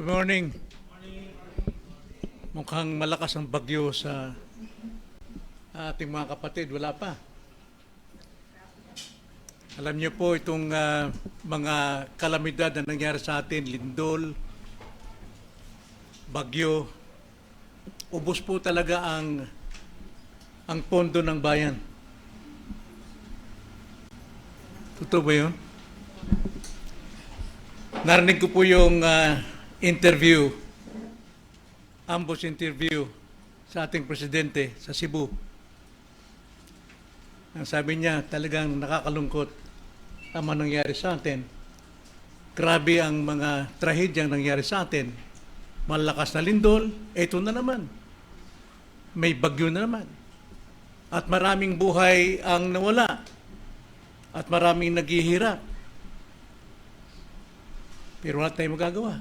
Good morning. Mukhang malakas ang bagyo sa ating mga kapatid. Wala pa. Alam niyo po itong mga kalamidad na nangyari sa atin, lindol, bagyo, ubos po talaga ang pondo ng bayan. Totoo ba yun? Narinig ko po yung ambush interview sa ating presidente sa Cebu. Ang sabi niya, talagang nakakalungkot ang mga nangyari sa atin. Grabe ang mga trahedyang nangyari sa atin. Malakas na lindol, eto na naman. May bagyo na naman. At maraming buhay ang nawala. At maraming naghihirap. Pero wala tayong magagawa.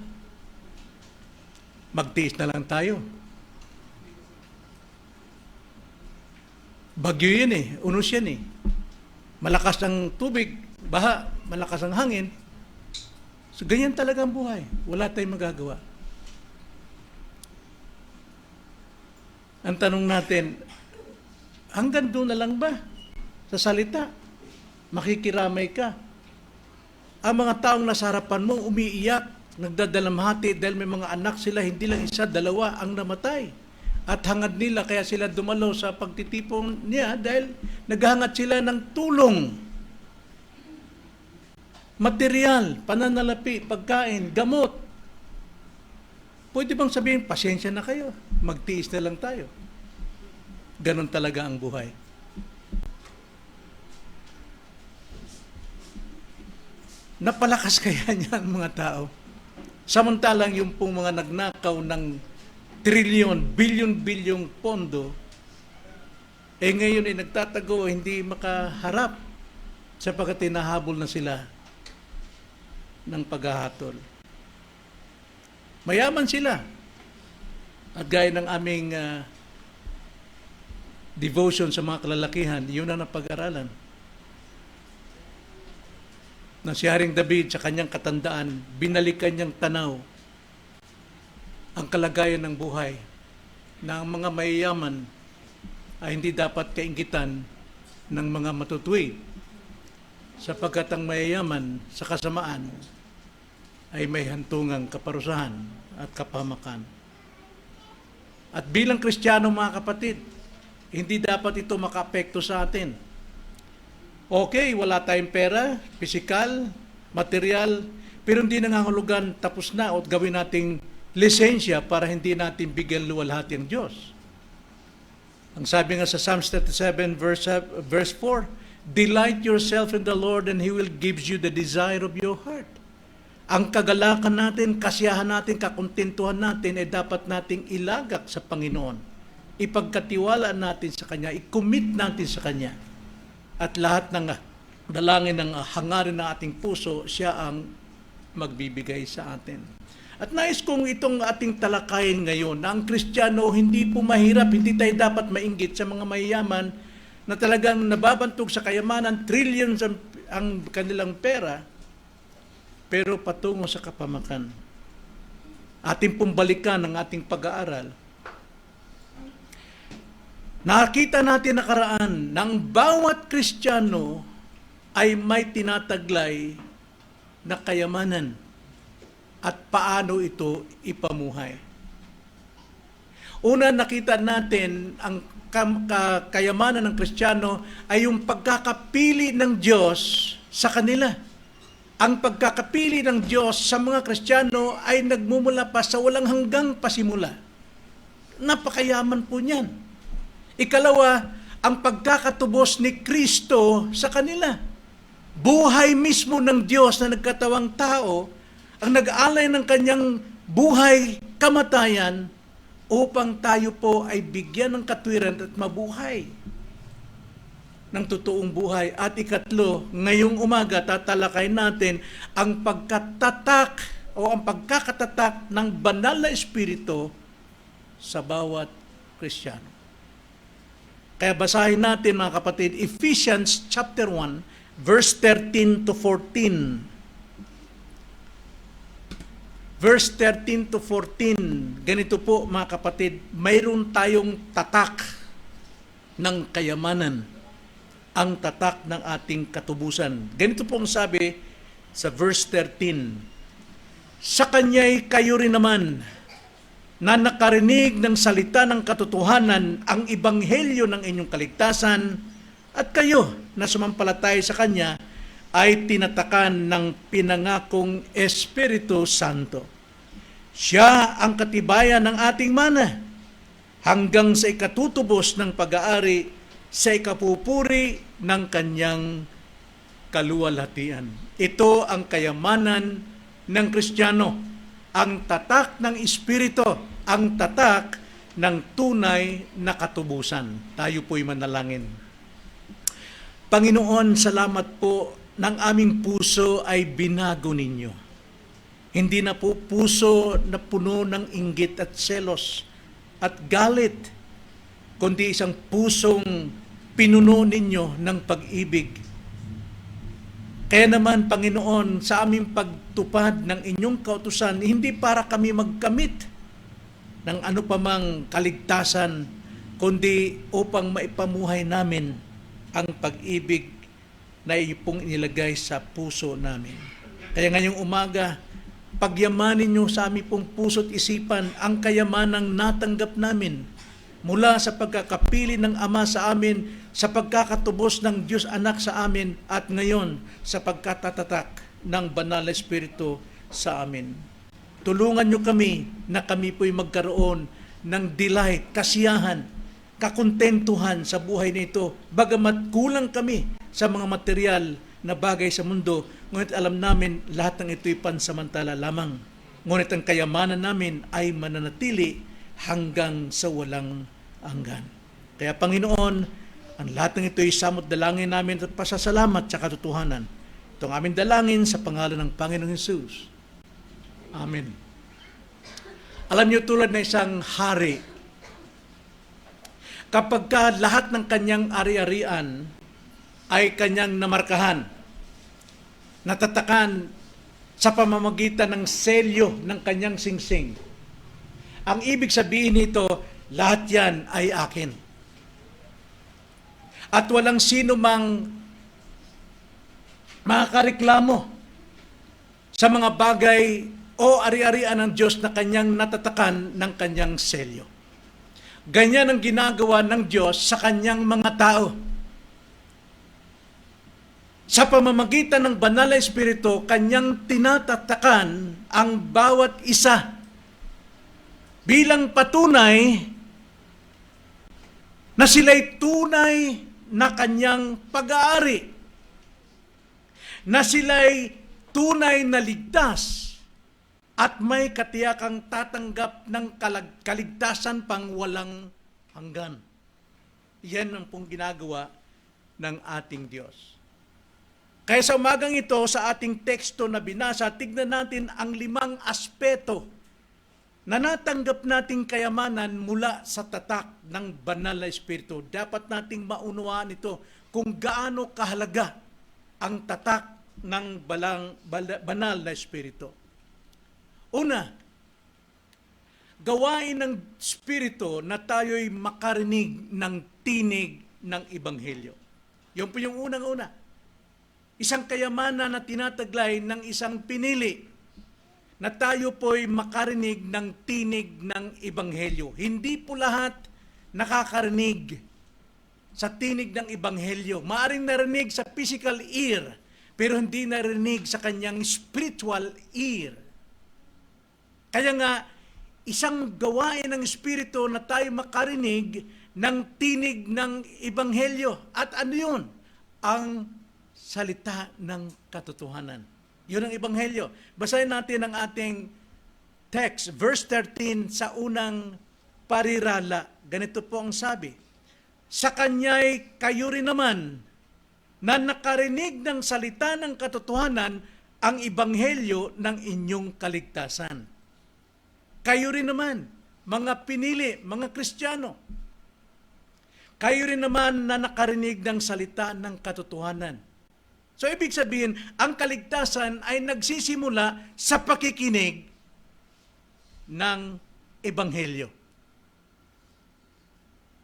Magtiis na lang tayo. Bagyo yun eh. Unos yan eh. Malakas ang tubig, baha, malakas ang hangin. So ganyan talaga ang buhay. Wala tayong magagawa. Ang tanong natin, hanggang doon na lang ba? Sa salita, makikiramay ka. Ang mga taong nasa harapan mo umiiyak, nagdadalamhati dahil may mga anak sila, hindi lang isa, dalawa ang namatay. At hangad nila, kaya sila dumalaw sa pagtitipon niya dahil naghahangad sila ng tulong. Material, pananalapi, pagkain, gamot. Pwede bang sabihin, pasensya na kayo, magtiis na lang tayo. Ganon talaga ang buhay. Napalakas kaya niya ang mga tao? Samantalang yung pong mga nagnakaw ng trilyon, bilyon-bilyong pondo, ngayon ay nagtatago, hindi makaharap sapagkat tinahabol na sila ng paghahatol. Mayaman sila. At gaya ng aming devotion sa mga kalalakihan, yun ang napag-aralan. Na si Haring David sa kanyang katandaan, binalikan niyang tanaw ang kalagayan ng buhay na ang mga mayayaman ay hindi dapat kainggitan ng mga matutuwid sapagkat ang mayayaman sa kasamaan ay may hantungang kaparusahan at kapahamakan. At bilang Kristiyano mga kapatid, hindi dapat ito makaapekto sa atin. Okay, wala tayong pera, pisikal, material, pero hindi nangangahulugan tapos na o gawin nating lisensya para hindi natin bigyan luwalhati ang Diyos. Ang sabi nga sa Psalms 37 verse 4, delight yourself in the Lord and He will give you the desire of your heart. Ang kagalakan natin, kasiyahan natin, kakontentuhan natin ay dapat nating ilagak sa Panginoon. Ipagkatiwalaan natin sa Kanya, i-commit natin sa Kanya. At lahat ng dalangin ng hangarin ng ating puso, siya ang magbibigay sa atin. At nais kong itong ating talakayin ngayon, na ang Kristiyano hindi po mahirap, hindi tayo dapat mainggit sa mga mayayaman na talagang nababantog sa kayamanan, trillions ang kanilang pera, pero patungo sa kapamakan. Ating pong balikan ang ating pag-aaral. Nakita natin nakaraan ng bawat Kristiyano ay may tinataglay na kayamanan at paano ito ipamuhay. Una, nakita natin ang kayamanan ng Kristiyano ay yung pagkakapili ng Diyos sa kanila. Ang pagkakapili ng Diyos sa mga Kristiyano ay nagmumula pa sa walang hanggang pasimula. Napakayaman po niyan. Ikalawa, ang pagkakatubos ni Kristo sa kanila. Buhay mismo ng Diyos na nagkatawang tao, ang nag-alay ng kanyang buhay, kamatayan, upang tayo po ay bigyan ng katwiran at mabuhay ng totoong buhay. At ikatlo, ngayong umaga, tatalakay natin ang pagkatatak o ang pagkakatatak ng banal na Espiritu sa bawat Kristiyano. Kaya basahin natin mga kapatid, Ephesians chapter 1, verse 13 to 14. verse 13 to 14, ganito po mga kapatid, mayroon tayong tatak ng kayamanan, ang tatak ng ating katubusan. Ganito po ang sabi sa verse 13, sa Kanya'y kayo rin naman na nakarinig ng salita ng katotohanan, ang ebanghelyo ng inyong kaligtasan, at kayo na sumampalataya sa Kanya ay tinatakan ng pinangakong Espiritu Santo. Siya ang katibayan ng ating mana hanggang sa ikatutubos ng pag-aari sa ikapupuri ng Kanyang kaluwalhatian. Ito ang kayamanan ng Kristiyano, ang tatak ng Espiritu, ang tatak ng tunay na katubusan. Tayo po'y manalangin. Panginoon, salamat po ng aming puso ay binago ninyo. Hindi na po puso na puno ng inggit at selos at galit, kundi isang pusong pinuno ninyo ng pag-ibig. Kaya naman, Panginoon, sa aming pagtupad ng inyong kautusan, hindi para kami magkamit ng ano pamang kaligtasan, kundi upang maipamuhay namin ang pag-ibig na iyong inilagay sa puso namin. Kaya ngayong umaga, pagyamanin niyo sa aming pong puso't isipan ang kayamanang natanggap namin mula sa pagkakapili ng Ama sa amin, sa pagkakatubos ng Diyos Anak sa amin, at ngayon sa pagkatatatak ng Banal na Espiritu sa amin. Tulungan niyo kami na kami po'y magkaroon ng delight, kasiyahan, kakontentuhan sa buhay na ito, bagamat kulang kami sa mga material na bagay sa mundo, ngunit alam namin lahat ng ito'y pansamantala lamang. Ngunit ang kayamanan namin ay mananatili hanggang sa walang hanggan. Kaya Panginoon, ang lahat ng ito'y samot dalangin namin at pasasalamat sa katotohanan. Ito ang aming dalangin sa pangalan ng Panginoong Hesus. Amen. Alam niyo, tulad na isang hari, kapag ka lahat ng kanyang ari-arian ay kanyang namarkahan, natatakan sa pamamagitan ng selyo ng kanyang singsing. Ang ibig sabihin nito, lahat yan ay akin. At walang sino mang makakareklamo sa mga bagay o ari-arian ng Diyos na kanyang natatakan ng kanyang selyo. Ganyan ang ginagawa ng Diyos sa kanyang mga tao. Sa pamamagitan ng Banal na Espiritu, kanyang tinatatakan ang bawat isa bilang patunay na sila'y tunay na kanyang pag-aari, na sila'y tunay na ligtas at may katiyakang tatanggap ng kaligtasan pang walang hanggan. Yan ang pong ginagawa ng ating Diyos. Kaya sa umagang ito, sa ating teksto na binasa, tignan natin ang 5 aspeto na natanggap nating kayamanan mula sa tatak ng Banal na Espiritu. Dapat nating maunawaan ito kung gaano kahalaga ang tatak ng Banal na Espiritu. Una, gawain ng Espiritu na tayo'y makarinig ng tinig ng Ebanghelyo. Yun po yung unang-una. Isang kayamanan na tinataglay ng isang pinili na tayo po'y makarinig ng tinig ng Ebanghelyo. Hindi po lahat nakakarinig sa tinig ng Ebanghelyo. Maaring narinig sa physical ear, pero hindi narinig sa kanyang spiritual ear. Kaya nga, isang gawain ng Espiritu na tayo makarinig ng tinig ng Ebanghelyo. At ano yun? Ang salita ng katotohanan. Yun ang Ebanghelyo. Basahin natin ang ating text, verse 13, sa unang parirala. Ganito po ang sabi, sa Kanya'y kayo rin naman na nakarinig ng salita ng katotohanan, ang Ebanghelyo ng inyong kaligtasan. Kayo rin naman, mga pinili, mga Kristiyano. Kayo rin naman na nakarinig ng salita ng katotohanan. So, ibig sabihin, ang kaligtasan ay nagsisimula sa pakikinig ng Ebanghelyo.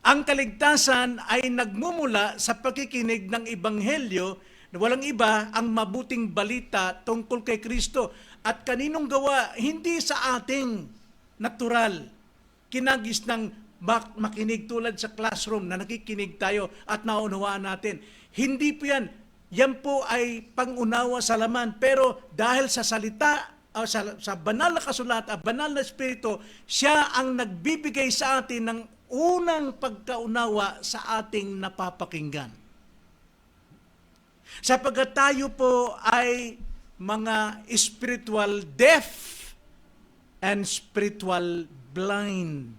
Ang kaligtasan ay nagmumula sa pakikinig ng Ebanghelyo na walang iba ang mabuting balita tungkol kay Kristo. At kaninong gawa? Hindi sa ating natural. Kinagis ng makinig tulad sa classroom na nakikinig tayo at naunawaan natin. Hindi po yan. Yan po ay pangunawa sa laman. Pero dahil sa salita, sa banal na kasulatan, banal na espiritu, siya ang nagbibigay sa atin ng unang pagkaunawa sa ating napapakinggan. Sapagkat tayo po ay mga spiritual deaf and spiritual blind.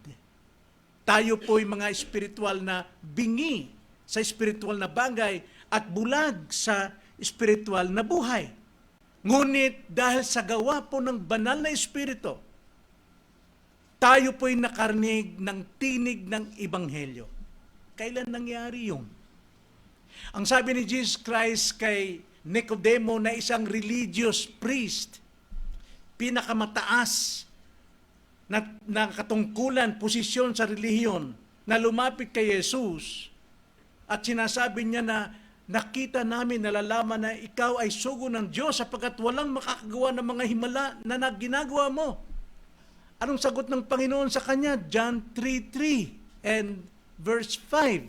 Tayo po ay mga spiritual na bingi sa spiritual na bagay at bulag sa spiritual na buhay. Ngunit dahil sa gawa po ng banal na espiritu, tayo po'y nakarinig ng tinig ng Ebanghelyo. Kailan nangyari yun? Ang sabi ni Jesus Christ kay Nicodemo na isang religious priest, pinakamataas na katungkulan, posisyon sa relihiyon, na lumapit kay Jesus at sinasabi niya na nakita namin, nalalaman na ikaw ay sugo ng Diyos sapagkat walang makakagawa ng mga himala na ginagawa mo. Anong sagot ng Panginoon sa kanya? John 3:3 and verse 5.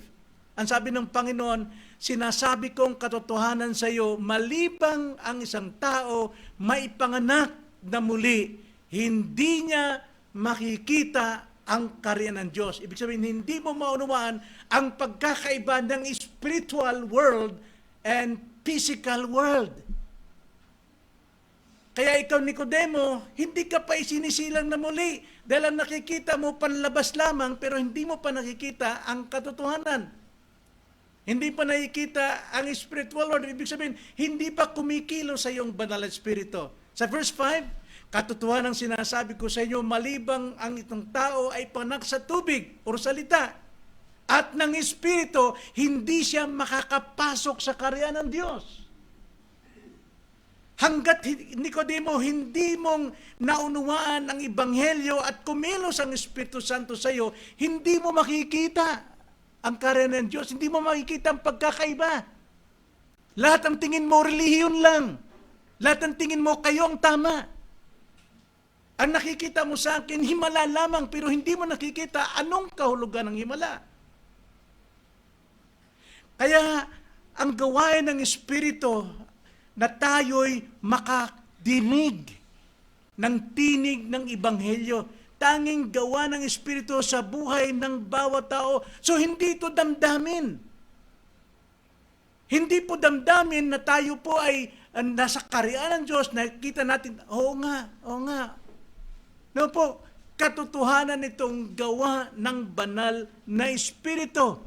Ang sabi ng Panginoon, sinasabi kong katotohanan sa iyo, malibang ang isang tao maipanganak na muli, hindi niya makikita ang kaharian ng Diyos. Ibig sabihin, hindi mo maunawaan ang pagkakaiba ng spiritual world and physical world. Kaya ikaw, Nicodemo, hindi ka pa isinisilang na muli dahil ang nakikita mo panlabas lamang pero hindi mo pa nakikita ang katotohanan. Hindi pa nakikita ang spiritual world. Ibig sabihin, hindi pa kumikilo sa iyong banal na espiritu. Sa verse 5, katotohanan ang sinasabi ko sa inyo, malibang ang itong tao ay panak sa tubig o salita at ng espiritu, hindi siya makakapasok sa kaharian ng Diyos. Hanggat, Nicodemo, hindi mong naunawaan ang Ebanghelyo at kumilos ang Espiritu Santo sa iyo, hindi mo makikita ang kaharian ng Diyos, hindi mo makikita ang pagkakaiba. Lahat ang tingin mo, relihiyon lang. Lahat ang tingin mo, kayo ang tama. Ang nakikita mo sa akin, himala lamang, pero hindi mo nakikita anong kahulugan ng himala. Kaya, ang gawain ng Espiritu, na tayo'y makadinig ng tinig ng Ebanghelyo. Tanging gawa ng Espiritu sa buhay ng bawat tao. So, hindi ito damdamin. Hindi po damdamin na tayo po ay nasa kaharian ng Diyos, nakikita natin, oo nga. No po, katotohanan itong gawa ng banal na Espiritu.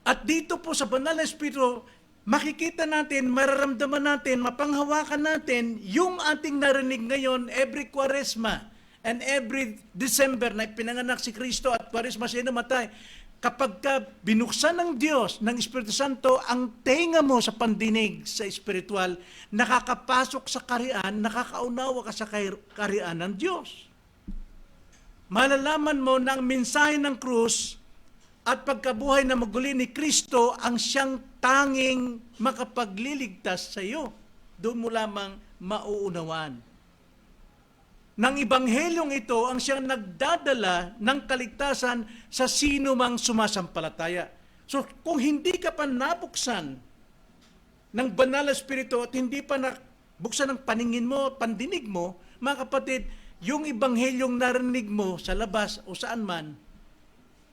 At dito po sa banal na Espiritu, makikita natin, mararamdaman natin, mapanghawakan natin yung ating narinig ngayon every Kwaresma and every December na pinanganak si Kristo at Kwaresma siya namatay. Kapag ka binuksan ng Diyos, ng Espiritu Santo, ang tenga mo sa pandinig sa espiritual, nakakapasok sa kaharian, nakakaunawa ka sa kaharian ng Diyos. Malalaman mo na ang mensahe ng krus at pagkabuhay na maguli ni Kristo ang siyang tanging makapagliligtas sa iyo. Doon mo lamang mauunawaan. Nang Ebanghelyong ito ang siyang nagdadala ng kaligtasan sa sino mang sumasampalataya. So kung hindi ka pa nabuksan ng banal na espiritu at hindi pa nabuksan ng paningin mo, pandinig mo, mga kapatid, yung Ebanghelyong narinig mo sa labas o saan man,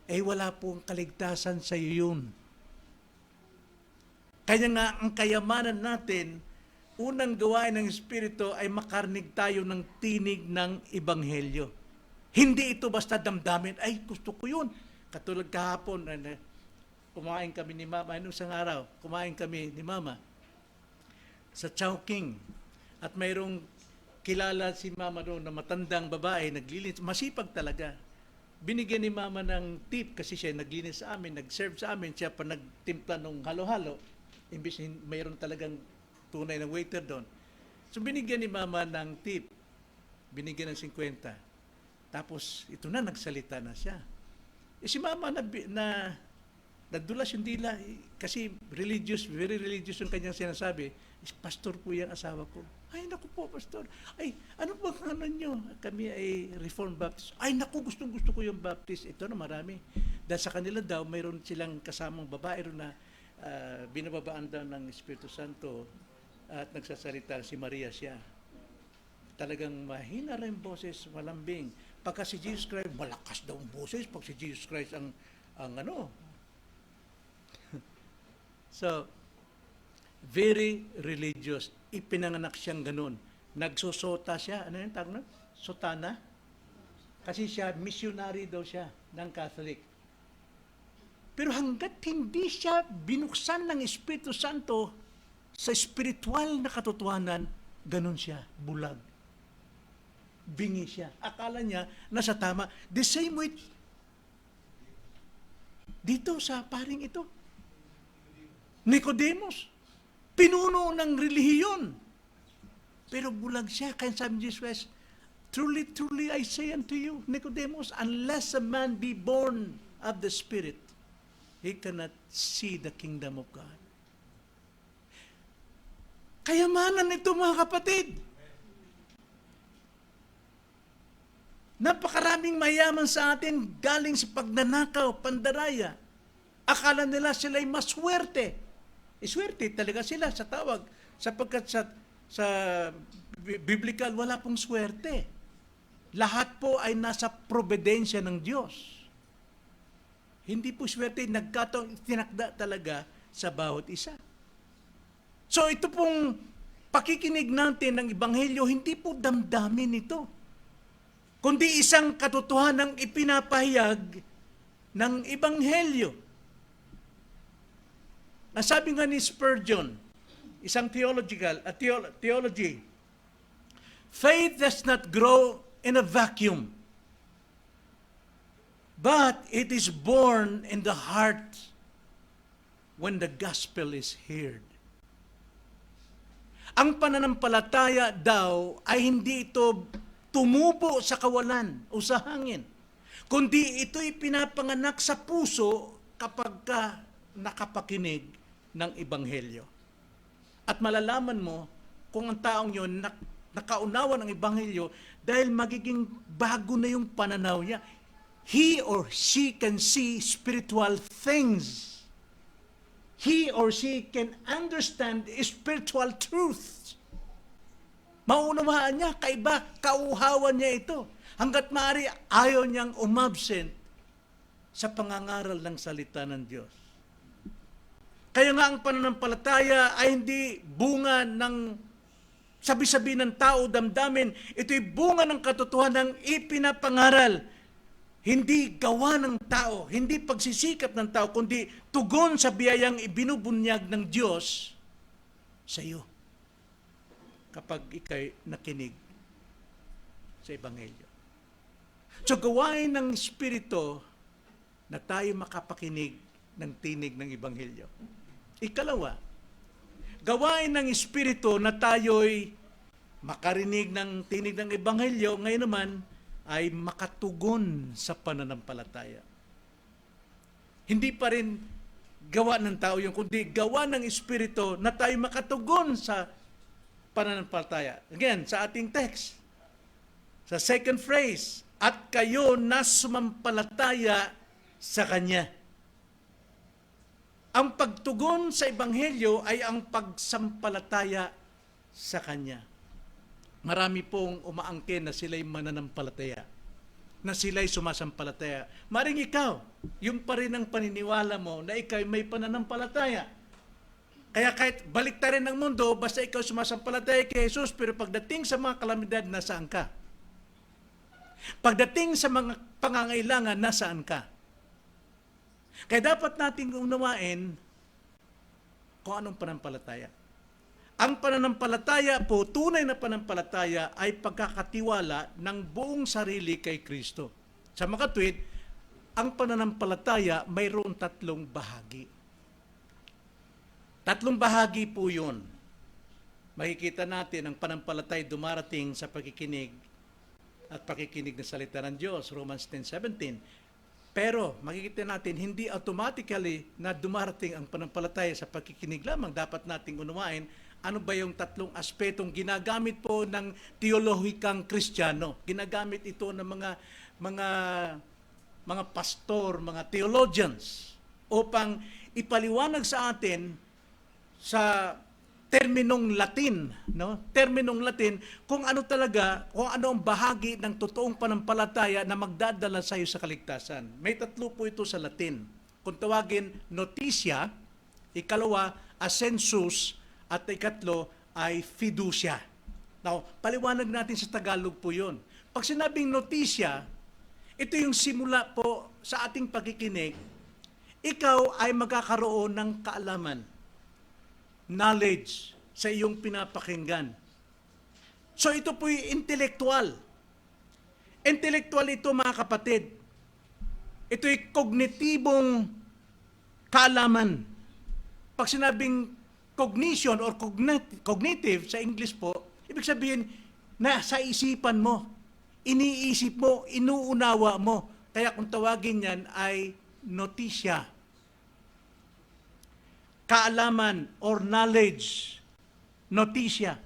eh wala pong kaligtasan sa iyo yun. Kaya nga ang kayamanan natin, unang gawain ng Espiritu ay makarinig tayo ng tinig ng Ebanghelyo. Hindi ito basta damdamin, ay gusto ko yun. Katulad kahapon, kumain kami ni Mama, anong isang araw, kumain kami ni Mama sa Chowking. At mayroong kilala si Mama doon na matandang babae, naglilinis, masipag talaga. Binigyan ni Mama ng tip kasi siya naglinis sa amin, nag-serve sa amin, siya pa nagtimpla ng halo-halo. Imbis mayroon talagang tunay na waiter doon. So binigyan ni Mama ng tip. binigyan ng 50. Tapos, ito na, nagsalita na siya. Si mama na nadulas yung dila, kasi religious, very religious yung kanyang sinasabi. Pastor po yung asawa ko. Ay, naku po, pastor. Ay, ano ba ano nyo? Kami ay Reformed Baptist. Ay, naku, gustong-gusto ko yung Baptist. Ito na marami. Dahil sa kanila daw, mayroon silang kasamang babae ron na binababaan daw ng Espiritu Santo at nagsasalita si Maria siya. Talagang mahina rin yung boses, malambing. Pagka si Jesus Christ, malakas daw ang boses. Pag si Jesus Christ ang ano. So, very religious. Ipinanganak siyang ganun. Nagsusota siya. Ano yung tawag na? Sotana? Kasi siya, missionary daw siya ng Catholic. Pero hanggat hindi siya binuksan ng Espiritu Santo sa spiritual na katotohanan, ganun siya, bulag. Bingi siya. Akala niya nasa tama. The same way dito sa paring ito. Nicodemus. Pinuno ng relihiyon. Pero bulag siya. Kaya sabi ni Jesus, truly, truly, I say unto you, Nicodemus, unless a man be born of the Spirit, he cannot see the kingdom of God. Kayamanan ito, mga kapatid. Napakaraming mayaman sa atin galing sa pagnanakaw, pandaraya. Akala nila sila'y maswerte. Swerte talaga sila sa tawag. Sapagkat sa biblical, wala pong swerte. Lahat po ay nasa providensya ng Diyos. Hindi po swerte, tinakda talaga sa bawat isa. So ito pong pakikinig natin ng Ebanghelyo, hindi po damdamin ito. Kundi isang katotohanang ipinapahayag ng Ebanghelyo. Nasabi nga ni Spurgeon, isang theology, faith does not grow in a vacuum, but it is born in the heart when the gospel is heard. Ang pananampalataya daw ay hindi ito tumubo sa kawalan o sa hangin, kundi ito'y pinapanganak sa puso kapag ka nakapakinig ng Ebanghelyo. At malalaman mo kung ang taong yun nakaunawa ng Ebanghelyo dahil magiging bago na yung pananaw niya. He or she can see spiritual things. He or she can understand spiritual truths. Maunawaan niya, kaiba, kauhawan niya ito. Hanggat maaari, ayaw niyang umabsent sa pangangaral ng salita ng Diyos. Kaya nga ang pananampalataya ay hindi bunga ng sabi-sabi ng tao, damdamin. Ito'y bunga ng katotohanan ng ipinapangaral. Hindi gawa ng tao, hindi pagsisikap ng tao, kundi tugon sa biyayang ibinubunyag ng Diyos sa iyo. Kapag ikay nakinig sa Ebanghelyo. So gawain ng Espiritu na tayo makapakinig ng tinig ng Ebanghelyo. Ikalawa, gawain ng Espiritu na tayo'y makarinig ng tinig ng Ebanghelyo, ngayon naman ay makatugon sa pananampalataya. Hindi pa rin gawa ng tao yung kundi gawa ng Espiritu na tayo makatugon sa pananampalataya. Again, sa ating text, sa second phrase, at kayo na sumampalataya sa Kanya. Ang pagtugon sa Ebanghelyo ay ang pagsampalataya sa Kanya. Marami pong umaangkin na sila'y mananampalataya, na sila'y sumasampalataya. Maring ikaw, yung pa rin ang paniniwala mo na ikaw may pananampalataya. Kaya kahit baliktarin ng mundo, basta ikaw sumasampalataya kay Jesus, pero pagdating sa mga kalamidad, nasaan ka? Pagdating sa mga pangangailangan, nasaan ka? Kaya dapat nating unawain kung anong pananampalataya. Ang pananampalataya po, tunay na pananampalataya ay pagkakatiwala ng buong sarili kay Kristo. Sa makatwid, ang pananampalataya mayroon tatlong bahagi. Tatlong bahagi po yun. Makikita natin ang pananampalataya dumarating sa pagkikinig at pakikinig ng salita ng Diyos, Romans 10:17. Pero makikita natin, hindi automatically na dumarating ang pananampalataya sa pakikinig lamang. Dapat nating unawain ano ba yung tatlong aspetong ginagamit po ng teolohikang Kristiyano. Ginagamit ito ng mga pastor, mga theologians upang ipaliwanag sa atin sa terminong Latin, no? Terminong Latin kung ano talaga, kung ano ang bahagi ng totoong panampalataya na magdadala sa iyo sa kaligtasan. May tatlo po ito sa Latin. Kung tawagin noticia, ikalawa assensus, at ikatlo ay fiducia. Now, paliwanag natin sa Tagalog po 'yon. Pag sinabing noticia, ito yung simula po sa ating pagkikinig. Ikaw ay magkakaroon ng kaalaman, knowledge sa iyong pinapakinggan. So ito po'y intellectual. Intellectual ito, mga kapatid. Ito'y kognitibong kaalaman. Pag sinabing cognition or cognitive sa English po, ibig sabihin na sa isipan mo, iniisip mo, inuunawa mo. Kaya kung tawagin yan ay notisya. Kaalaman or knowledge, notisya.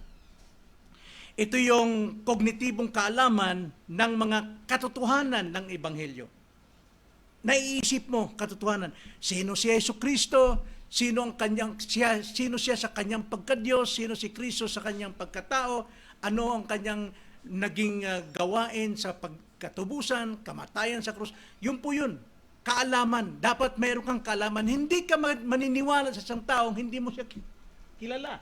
Ito yung kognitibong kaalaman ng mga katotohanan ng Ebanghelyo. Naiisip mo, katotohanan. Sino si Jesucristo? Sino siya sa kanyang pagkadiyos? Sino si Kristo sa kanyang pagkatao? Ano ang kanyang naging gawain sa pagkatubusan, kamatayan sa krus? Yun po yun. Kaalaman. Dapat mayroon kang kaalaman. Hindi ka maniniwala sa isang taong hindi mo siya kilala.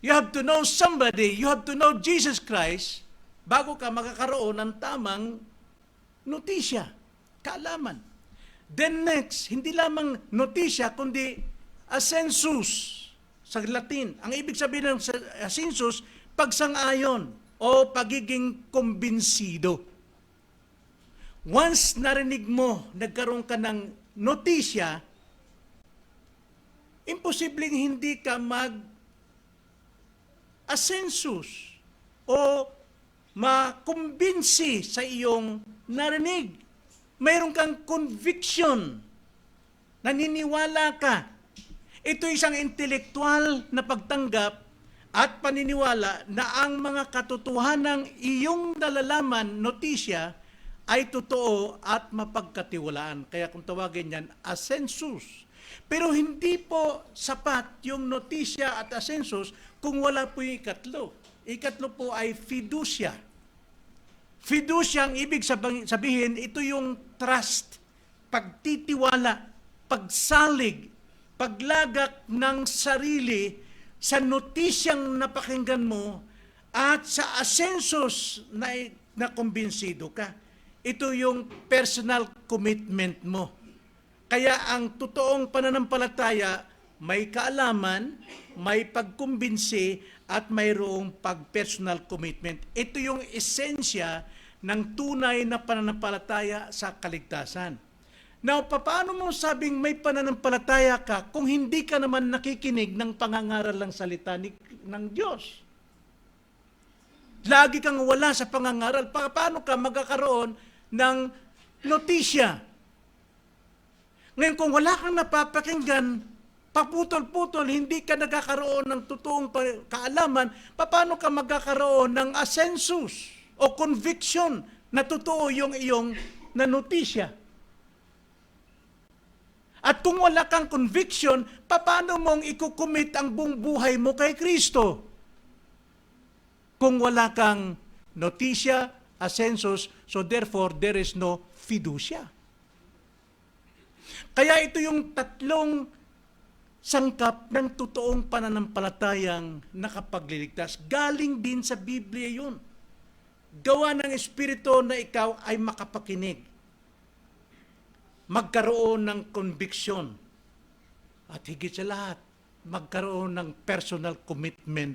You have to know somebody. You have to know Jesus Christ bago ka makakaroon ng tamang notisya, kaalaman. Then next, hindi lamang notisya, kundi assensus sa Latin. Ang ibig sabihin ng assensus, pagsang-ayon o pagiging kumbinsido. Once narinig mo, nagkaroon ka ng notisya, imposibleng hindi ka mag-assensus o makumbinsi sa iyong narinig. Mayroon kang conviction. Naniniwala ka. Ito isang intelektual na pagtanggap at paniniwala na ang mga katotohanang iyong nalalaman, notisya, ay totoo at mapagkatiwalaan. Kaya kung tawagin yan, assensus. Pero hindi po sapat yung notisya at assensus kung wala po yung ikatlo. Ikatlo po ay fiducia. Fiducia, ang ibig sabihin, ito yung trust, pagtitiwala, pagsalig, paglagak ng sarili sa notisyang napakinggan mo at sa assensus na kumbinsido ka. Ito yung personal commitment mo. Kaya ang totoong pananampalataya, may kaalaman, may pagkumbinsi, at mayroong pag-personal commitment. Ito yung esensya ng tunay na pananampalataya sa kaligtasan. Now, paano mo sabing may pananampalataya ka kung hindi ka naman nakikinig ng pangangaral ng salita ng Diyos? Lagi kang wala sa pangangaral. Paano ka magkakaroon ng notisya? Ngayon, kung wala kang napapakinggan, paputol-putol, hindi ka nagkakaroon ng totoong kaalaman, paano ka magkakaroon ng assensus o conviction na totoo yung iyong nanotisya? At kung wala kang conviction, paano mong ikukumit ang buong buhay mo kay Kristo? Kung wala kang notisya, assensus, so therefore there is no fiducia. Kaya ito yung tatlong sangkap ng totoong pananampalatayang nakapagliligtas. Galing din sa Biblia yun. Gawa ng Espiritu na ikaw ay makapakinig. Magkaroon ng conviction. At higit sa lahat, magkaroon ng personal commitment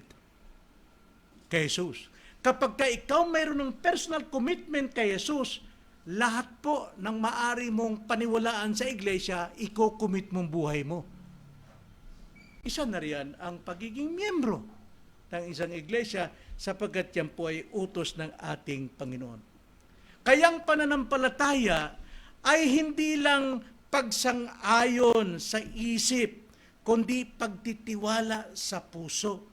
kay Jesus. Kapag ka ikaw mayroon ng personal commitment kay Jesus, lahat po ng maari mong paniwalaan sa iglesia, iko-commit mong buhay mo. Isa na riyan ang pagiging miyembro. ng isang iglesia sapagkat yan po ay utos ng ating Panginoon. Kayang pananampalataya ay hindi lang pagsang-ayon sa isip, kundi pagtitiwala sa puso.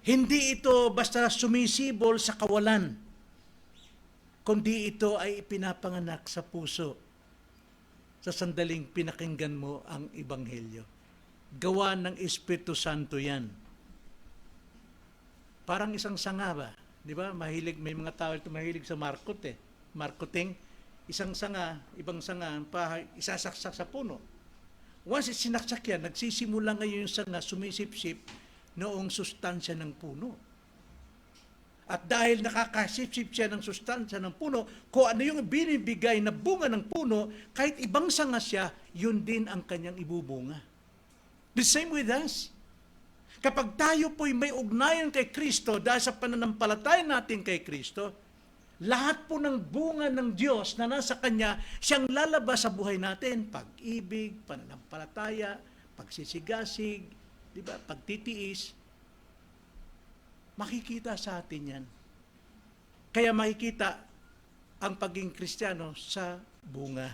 Hindi ito basta sumisibol sa kawalan, kundi ito ay ipinapanganak sa puso sa sandaling pinakinggan mo ang Ebanghelyo. Gawa ng Espiritu Santo yan. Parang isang sanga ba? Di ba? Mahilig, may mga tao ito mahilig sa marketing. Isang sanga, ibang sanga, isasaksak sa puno. Once sinaksak yan, nagsisimula ngayon yung sanga, sumisip-sip noong sustansya ng puno. At dahil nakakasip-sip siya ng sustansya ng puno, kung ano yung binibigay na bunga ng puno, kahit ibang sanga siya, yun din ang kanyang ibubunga. The same with us. Kapag tayo po'y may ugnayan kay Kristo, dahil sa pananampalataya natin kay Kristo, lahat po ng bunga ng Diyos na nasa Kanya, siyang lalabas sa buhay natin. Pag-ibig, pananampalataya, pagsisigasig, di ba? Pagtitiis. Makikita sa atin yan. Kaya makikita ang pagiging Kristiyano sa bunga.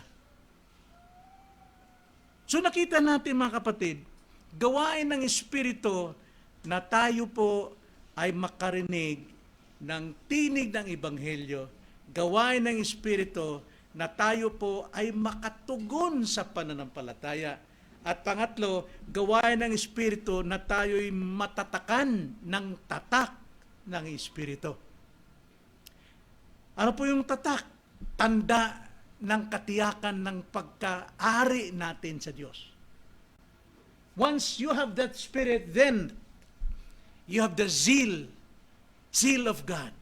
So nakita natin mga kapatid, gawain ng Espiritu na tayo po ay makarinig ng tinig ng Ebanghelyo, gawain ng Espiritu na tayo po ay makatugon sa pananampalataya. At pangatlo, gawain ng Espiritu na tayo'y matatakan ng tatak ng Espiritu. Ano po yung tatak? Tanda ng katiyakan ng pagkaari natin sa Diyos. Once you have that Spirit, then you have the zeal of God.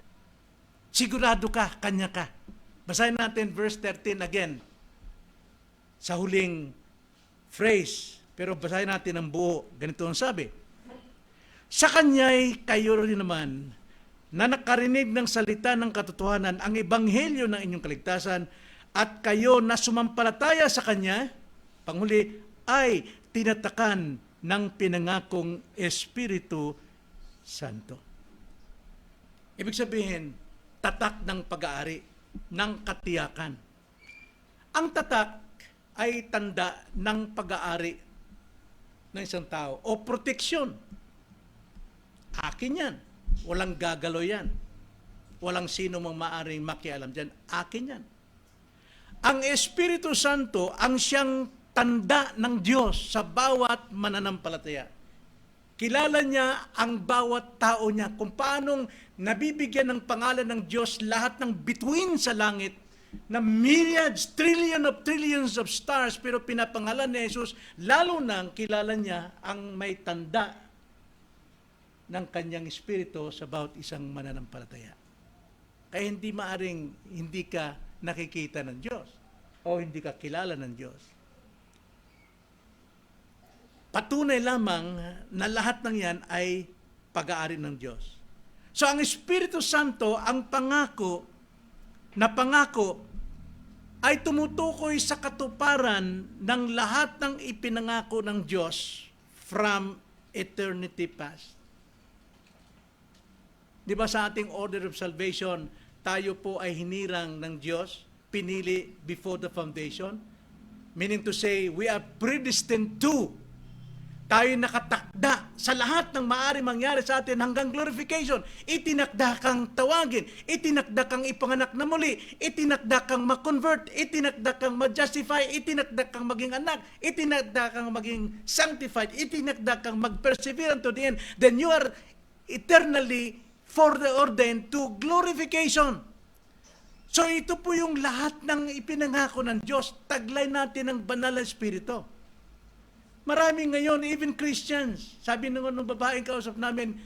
Sigurado ka, kanya ka. Basahin natin verse 13 again. Sa huling phrase, pero basahin natin ang buo. Ganito ang sabi. Sa kanya'y kayo rin naman na nakarinig ng salita ng katotohanan, ang ebanghelyo ng inyong kaligtasan, at kayo na sumampalataya sa kanya, panghuli, ay tinatakan ng pinangakong Espiritu Santo. Ibig sabihin, tatak ng pag-aari, ng katiyakan. Ang tatak ay tanda ng pag-aari ng isang tao o proteksyon. Akin yan. Walang gagalaw yan. Walang sino mang maaring makialam dyan. Akin yan. Ang Espiritu Santo ang siyang tanda ng Diyos sa bawat mananampalataya. Kilala niya ang bawat tao niya kung paanong nabibigyan ng pangalan ng Diyos lahat ng bituin sa langit na myriads, trillions of stars, pero pinapangalan ni Jesus, lalo nang kilala niya ang may tanda ng kanyang Espiritu sa bawat isang mananampalataya. Kaya hindi maaring hindi ka nakikita ng Diyos o hindi ka kilala ng Diyos. Patunay lamang na lahat ng yan ay pag-aari ng Diyos. So ang Espiritu Santo, ang pangako ay tumutukoy sa katuparan ng lahat ng ipinangako ng Diyos from eternity past. Di ba sa ating order of salvation, tayo po ay hinirang ng Diyos, pinili before the foundation? Meaning to say, we are predestined to. Tayo nakatakda sa lahat ng maaari mangyari sa atin hanggang glorification. Itinakda kang tawagin, itinakda kang ipanganak na muli, itinakda kang ma-convert, itinakda kang ma-justify, itinakda kang maging anak, itinakda kang maging sanctified, itinakda kang mag-persevere unto the end. Then you are eternally foreordained to glorification. So ito po yung lahat ng ipinangako ng Diyos. Taglay natin ang banal na Espiritu. Marami ngayon, even Christians, sabi nung babaeng kausap namin,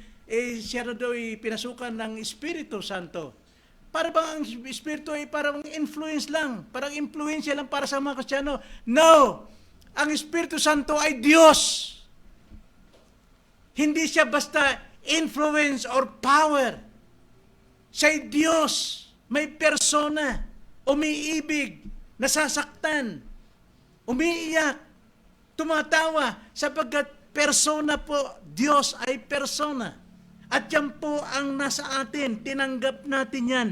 siya na daw pinasukan ng Espiritu Santo. Para bang ang Espiritu ay parang influence lang, parang influensya lang para sa mga Kristiyano. No! Ang Espiritu Santo ay Diyos. Hindi siya basta influence or power. Siya'y Diyos, may persona, umiibig, nasasaktan, umiiyak, tumatawa, sapagkat Persona po, Diyos ay persona. At yan po ang nasa atin, tinanggap natin yan.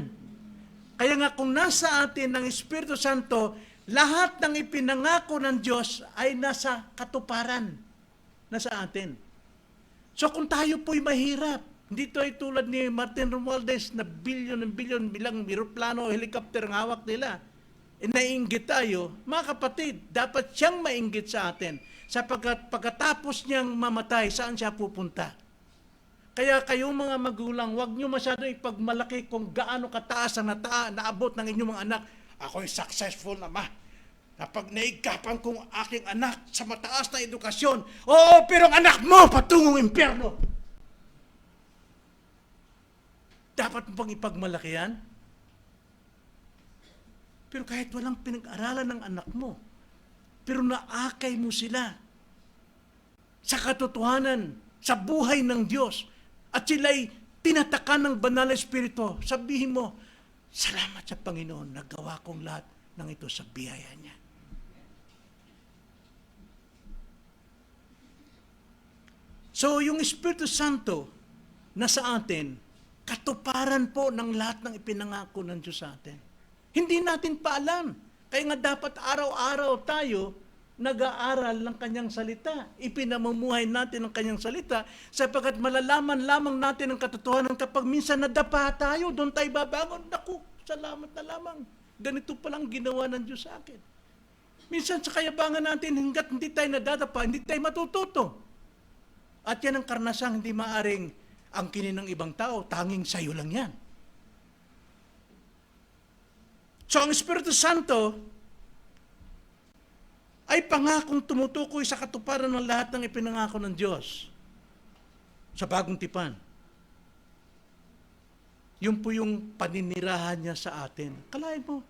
Kaya nga kung nasa atin ng Espiritu Santo, lahat ng ipinangako ng Diyos ay nasa katuparan, nasa atin. So kung tayo po'y mahirap, hindi ito ay tulad ni Martin Romualdez na bilyon ng bilyon bilang eroplano o helicopter ang hawak nila. Naiinggit tayo, mga kapatid, dapat siyang mainggit sa atin sapagkat pagkatapos niyang mamatay, saan siya pupunta? Kaya kayong mga magulang, huwag niyo masyado ipagmalaki kung gaano kataas ang naabot ng inyong mga anak. Ako'y successful na ma. Kapag naigkapan kong aking anak sa mataas na edukasyon, oo, pero ang anak mo patungong impyerno. Dapat mo pang ipagmalaki yan? Pero kahit walang pinag-aralan ng anak mo, pero naakay mo sila sa katotohanan, sa buhay ng Diyos, at sila'y tinatakan ng banal na Espiritu, sabihin mo, salamat sa Panginoon, nagawa kong lahat ng ito sa biyaya niya. So, yung Espiritu Santo na sa atin, katuparan po ng lahat ng ipinangako ng Diyos sa atin. Hindi natin pa alam. Kaya nga dapat araw-araw tayo nag-aaral ng kanyang salita. Ipinamumuhay natin ang kanyang salita sapagkat malalaman lamang natin ang katotohanan kapag minsan nadapa tayo, doon tayo babangon. Naku, salamat na lamang. Ganito palang ginawa ng Diyos sa akin. Minsan sa kayabangan natin, hanggat hindi tayo nadadapa, hindi tayo matututo. At yan ang karnasang hindi maaring angkinin ng ibang tao, tanging sayo lang yan. So ang Espiritu Santo ay pangakong tumutukoy sa katuparan ng lahat ng ipinangako ng Diyos sa bagong tipan. Yun po yung paninirahan niya sa atin. Kalahin mo,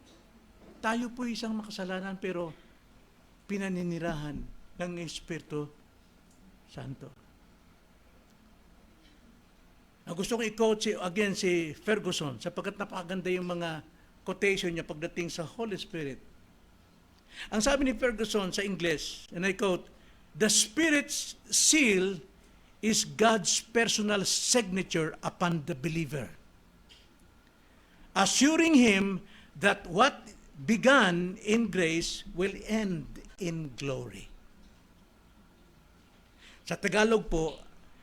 tayo po isang makasalanan pero pinaninirahan ng Espiritu Santo. Gusto kong i-quote again si Ferguson sapagkat napakaganda yung mga quotation niya pagdating sa Holy Spirit. Ang sabi ni Ferguson sa English, and I quote, "The Spirit's seal is God's personal signature upon the believer, assuring him that what began in grace will end in glory." Sa Tagalog po,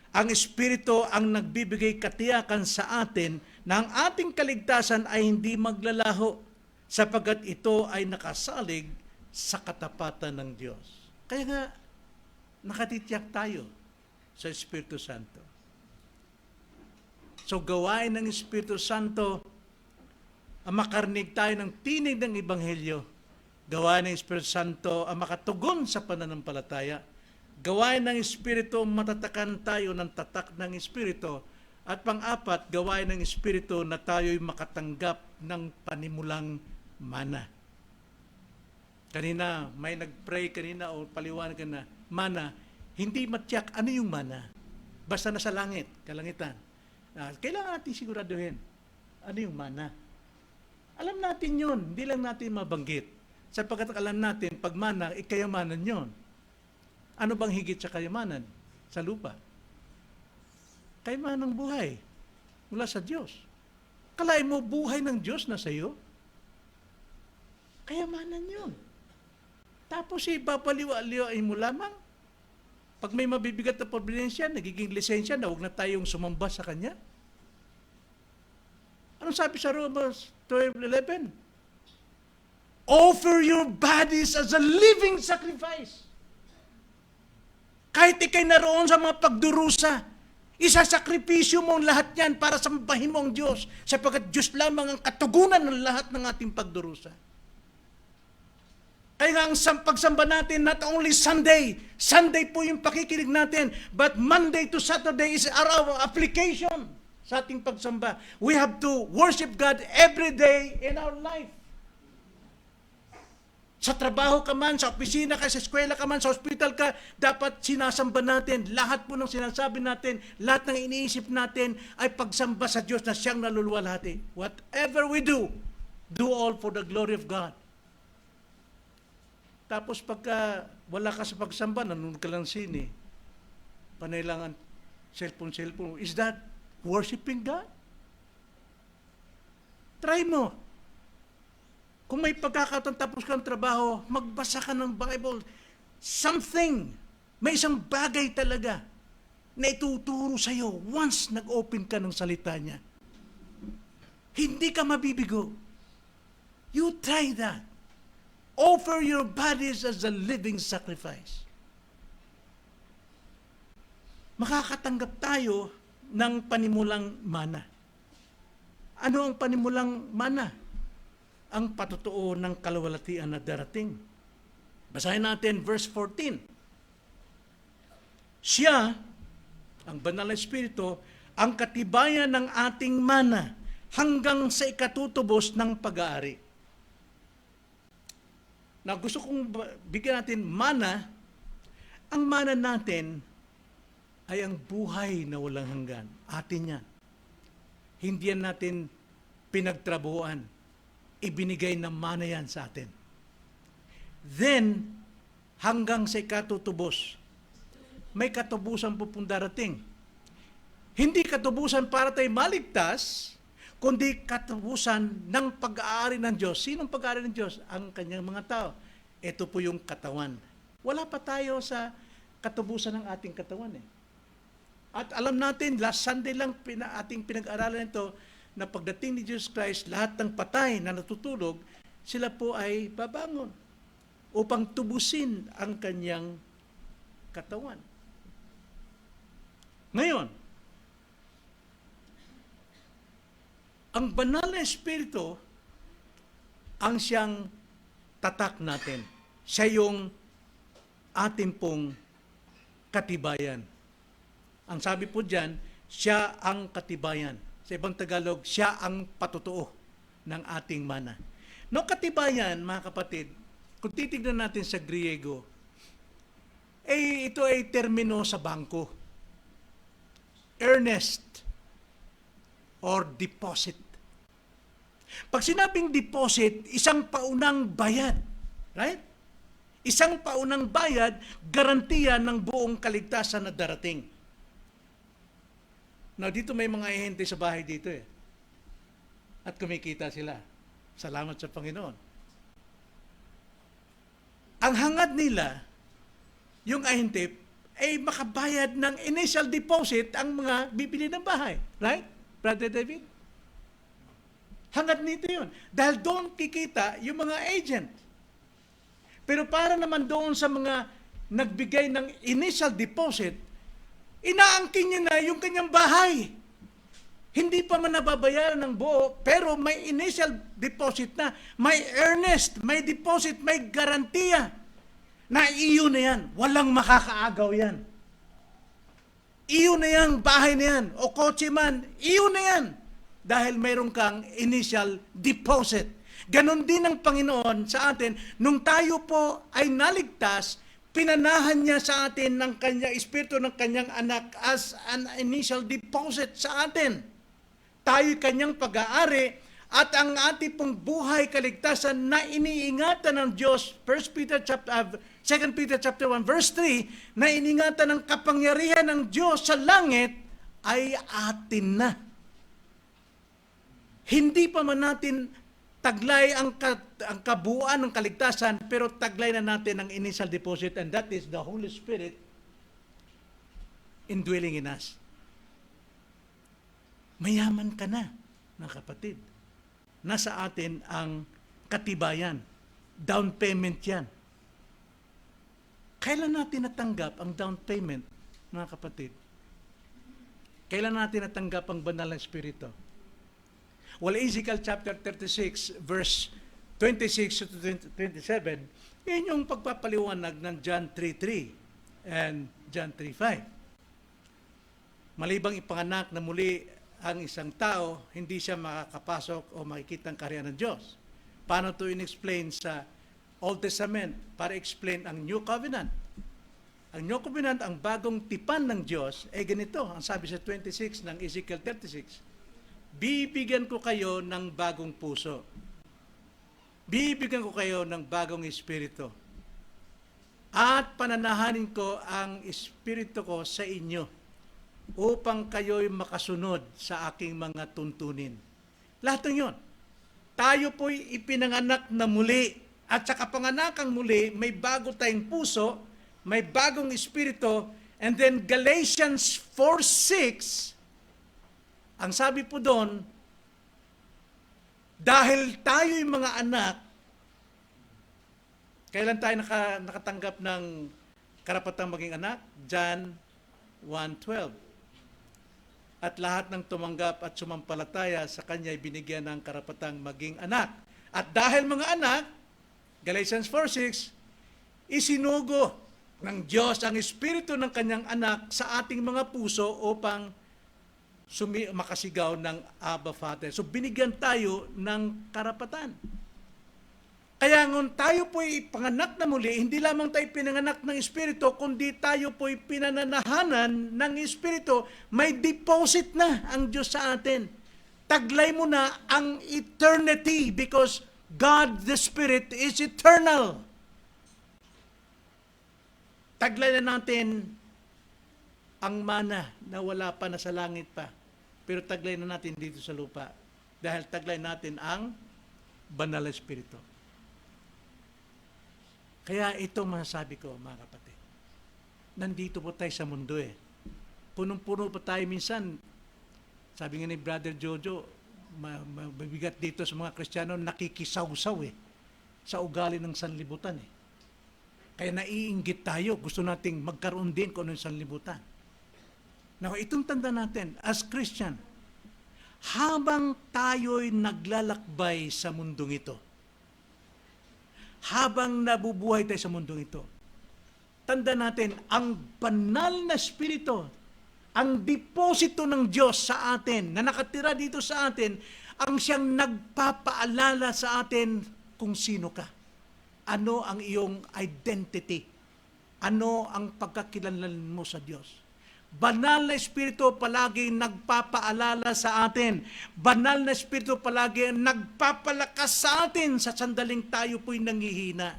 ang Espiritu ang nagbibigay katiyakan sa atin na ang ating kaligtasan ay hindi maglalaho sapagkat ito ay nakasalig sa katapatan ng Diyos. Kaya nga, nakatitiyak tayo sa Espiritu Santo. So gawain ng Espiritu Santo ang makarnig tayo ng tinig ng Ebanghelyo. Gawain ng Espiritu Santo ang makatugon sa pananampalataya. Gawain ng Espiritu, matatakan tayo ng tatak ng Espiritu. At pang-apat, gawain ng Espiritu na tayo'y makatanggap ng panimulang mana. Kanina, may nag-pray kanina o paliwanag ka na, mana, hindi matyak. Ano yung mana? Basta nasa langit, kalangitan. Kailangan natin siguraduhin. Ano yung mana? Alam natin yun, hindi lang natin mabanggit. Sapagkat alam natin, pag mana, ikayamanan yun. Ano bang higit sa kayamanan sa lupa? Kayamanan ng buhay mula sa Diyos. Kalahin mo, buhay ng Diyos na sa iyo? Kayamanan yun. Tapos ipapaliwa-liwain mo lamang. Pag may mabibigat na problema, nagiging lisensya na huwag na tayong sumamba sa Kanya. Anong sabi sa Romans 12:11? Offer your bodies as a living sacrifice. Kahit ikay naroon sa mga pagdurusa, isasakripisyo mo ang lahat yan para sambahin mo ang Diyos sapagkat Diyos lamang ang katugunan ng lahat ng ating pagdurusa. Kaya nga ang pagsamba natin, not only Sunday po yung pakikinig natin, but Monday to Saturday is our application sa ating pagsamba. We have to worship God every day in our life. Sa trabaho ka man, sa opisina ka, sa eskwela ka man, sa hospital ka, dapat sinasamba natin. Lahat po ng sinasabi natin, lahat ng iniisip natin ay pagsamba sa Diyos na siyang naluluwalhati. Whatever we do all for the glory of God. Tapos pagka wala ka sa pagsamba, nanonood ka lang sine, panay lang ang cellphone. Is that worshiping God? Try mo. Kung may pagkakataon tapos kang trabaho, magbasa ka ng Bible. Something. May isang bagay talaga na ituturo sa'yo once nag-open ka ng salita niya. Hindi ka mabibigo. You try that. Offer your bodies as a living sacrifice. Makakatanggap tayo ng panimulang mana. Ano ang panimulang mana? Ang patotoo ng kaluwalhatian na darating. Basahin natin verse 14. Siya, ang banal na Espiritu, ang katibayan ng ating mana hanggang sa ikatutubos ng pag-aari. Na gusto kong bigyan natin mana, ang mana natin ay ang buhay na walang hanggan. Atin yan. Hindi yan natin pinagtrabuhan. Ibinigay ng mana yan sa atin. Then, hanggang sa ikatutubos, may katubusan po pong darating. Hindi katubusan para tayo maligtas, kundi katubusan ng pag-aari ng Diyos. Sinong pag-aari ng Diyos? Ang kanyang mga tao. Ito po yung katawan. Wala pa tayo sa katubusan ng ating katawan eh. At alam natin, last Sunday lang ating pinag-aralan ito, na pagdating ni Jesus Christ, lahat ng patay na natutulog, sila po ay babangon upang tubusin ang kanyang katawan. Ngayon, ang banal na Espiritu ang siyang tatak natin. Siya yung ating pong katibayan. Ang sabi po dyan, siya ang katibayan. Sa ibang Tagalog, siya ang patotoo ng ating mana. No katibayan, mga kapatid, kung titignan natin sa Griego, ito ay termino sa bangko. Earnest or deposit. Pag sinabing deposit, isang paunang bayad. Right? Isang paunang bayad, garantiya ng buong kaligtasan na darating. Now, dito may mga ehente sa bahay dito eh. At kumikita sila. Salamat sa Panginoon. Ang hangad nila, yung ahente, ay makabayad ng initial deposit ang mga bibili ng bahay. Right? Brother David? Hangad nito yun. Dahil doon kikita yung mga agent. Pero para naman doon sa mga nagbigay ng initial deposit, inaangkin niya na yung kanyang bahay. Hindi pa man nababayaran ng buo, pero may initial deposit na, may earnest, may deposit, may garantiya na iyo na yan. Walang makakaagaw yan. Iyo na yan, bahay na yan, o kotse man, iyo na yan. Dahil mayroon kang initial deposit. Ganon din ang Panginoon sa atin. Nung tayo po ay naligtas, pinanahan niya sa atin ng kanyang Espiritu ng kanyang anak as an initial deposit sa atin. Tayo'y kanyang pag-aari at ang ating pong buhay kaligtasan na iniingatan ng Diyos, 2 Peter chapter 1 verse 3, na iniingatan ng kapangyarihan ng Diyos sa langit ay atin na. Hindi pa man natin taglay ang kabuuan ng kaligtasan, pero taglay na natin ang initial deposit, and that is the Holy Spirit indwelling in us. Mayaman ka na, mga kapatid. Nasa atin ang katibayan. Down payment yan. Kailan natin natanggap ang down payment, mga kapatid? Kailan natin natanggap ang banal na Espiritu? Well, Ezekiel chapter 36, verse 26 to 27, yun yung pagpapaliwanag ng John 3:3 and John 3:5. Malibang ipanganak na muli ang isang tao, hindi siya makakapasok o makikita ang kaharian ng Diyos. Paano ito in-explain sa Old Testament para explain ang New Covenant? Ang New Covenant, ang bagong tipan ng Diyos, ganito, ang sabi sa 26 ng Ezekiel 36, bibigyan ko kayo ng bagong puso. Bibigyan ko kayo ng bagong espiritu. At pananahanin ko ang Espiritu ko sa inyo upang kayo'y makasunod sa aking mga tuntunin. Lahat ng yun. Tayo po'y ipinanganak na muli. At sa kapanganakang muli, may bago tayong puso, may bagong espiritu, and then Galatians 4:6, ang sabi po doon, dahil tayo'y mga anak, kailan tayo nakatanggap ng karapatang maging anak? John 1:12. At lahat ng tumanggap at sumampalataya sa Kanya ay binigyan ng karapatang maging anak. At dahil mga anak, Galatians 4:6, isinugo ng Diyos ang Espiritu ng Kanyang anak sa ating mga puso upang makasigaw ng Abba Father. So binigyan tayo ng karapatan. Kaya ngun tayo po'y panganak na muli, hindi lamang tayo pinanganak ng Espiritu, kundi tayo po'y pinananahanan ng Espiritu. May deposit na ang Diyos sa atin. Taglay mo na ang eternity because God the Spirit is eternal. Taglay na natin ang mana na wala pa na sa langit pa. Pero taglay na natin dito sa lupa. Dahil taglay natin ang Banal na Espiritu. Kaya ito masasabi ko, mga kapatid. Nandito po tayo sa mundo eh. Punong-puno pa tayo minsan. Sabi nga ni Brother Jojo, mabigat dito sa mga Kristiyano, nakikisaw-saw eh. Sa ugali ng sanlibutan eh. Kaya naiinggit tayo. Gusto nating magkaroon din kung ano yung sanlibutan. Now, itong tanda natin, as Christian, habang tayo'y naglalakbay sa mundong ito, habang nabubuhay tayo sa mundong ito, tanda natin, ang banal na Espiritu, ang deposito ng Diyos sa atin, na nakatira dito sa atin, ang siyang nagpapaalala sa atin kung sino ka. Ano ang iyong identity? Ano ang pagkakilanlan mo sa Diyos? Banal na Espiritu palagi nagpapaalala sa atin. Banal na Espiritu palagi nagpapalakas sa atin sa sandaling tayo po'y nanghihina.